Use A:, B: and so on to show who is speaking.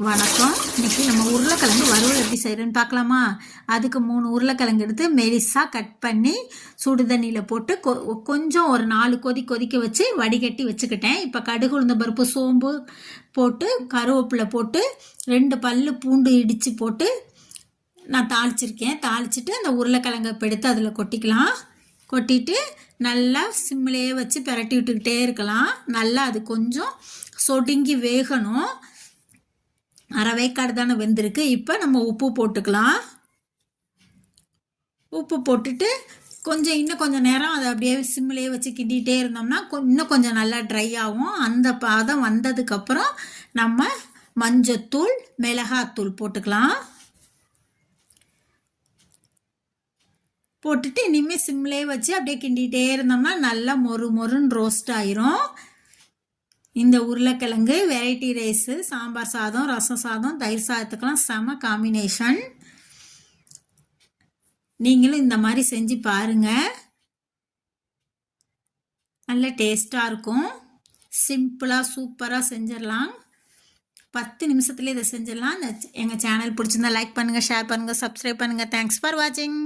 A: வணக்கம். இன்னைக்கு நம்ம உருளைக்கிழங்கு வறுவல் எப்படி செய்கிறேன்னு பார்க்கலாமா? அதுக்கு 3 உருளைக்கிழங்கு எடுத்து மெலிசாக கட் பண்ணி சுடு தண்ணியில் போட்டு கொஞ்சம் ஒரு 4 கொதிக்க வச்சு வடிகட்டி வச்சுக்கிட்டேன். இப்போ கடுகு, உளுந்த பருப்பு, சோம்பு போட்டு கருவேப்பிலை போட்டு 2 பல்லு பூண்டு இடித்து போட்டு நான் தாளிச்சிருக்கேன். தாளிச்சிட்டு அந்த உருளைக்கிழங்கை எடுத்து அதில் கொட்டிக்கலாம். கொட்டிட்டு நல்லா சிம்மிலேயே வச்சு பிரட்டி விட்டுக்கிட்டே இருக்கலாம். நல்லா அது கொஞ்சம் சொடுங்கி வேகணும். அரை வேக்காடு தானே வெந்திருக்கு. இப்போ நம்ம உப்பு போட்டுக்கலாம். உப்பு போட்டுட்டு இன்னும் கொஞ்சம் நேரம் அதை அப்படியே சிம்மிலேயே வச்சு கிண்டிகிட்டே இருந்தோம்னா இன்னும் கொஞ்சம் நல்லா ட்ரை ஆகும். அந்த பதம் வந்ததுக்கப்புறம் நம்ம மஞ்சத்தூள், மிளகாத்தூள் போட்டுக்கலாம். போட்டுட்டு இனிமேல் சிம்மிலே வச்சு அப்படியே கிண்டிகிட்டே இருந்தோம்னா நல்லா மொறுன்னு ரோஸ்ட் ஆயிரும். இந்த உருளைக்கிழங்கு வெரைட்டி ரைஸு, சாம்பார் சாதம், ரசம் சாதம், தயிர் சாதத்துக்கெல்லாம் செம காம்பினேஷன். நீங்களும் இந்த மாதிரி செஞ்சு பாருங்கள். நல்ல டேஸ்ட்டாக இருக்கும். சிம்பிளாக சூப்பராக செஞ்சிடலாம். 10 நிமிஷத்துலேயே இதை செஞ்சிடலாம். எங்கள் சேனல் பிடிச்சிருந்தா லைக் பண்ணுங்கள், ஷேர் பண்ணுங்கள், சப்ஸ்கிரைப் பண்ணுங்கள். தேங்க்ஸ் ஃபார் வாட்சிங்.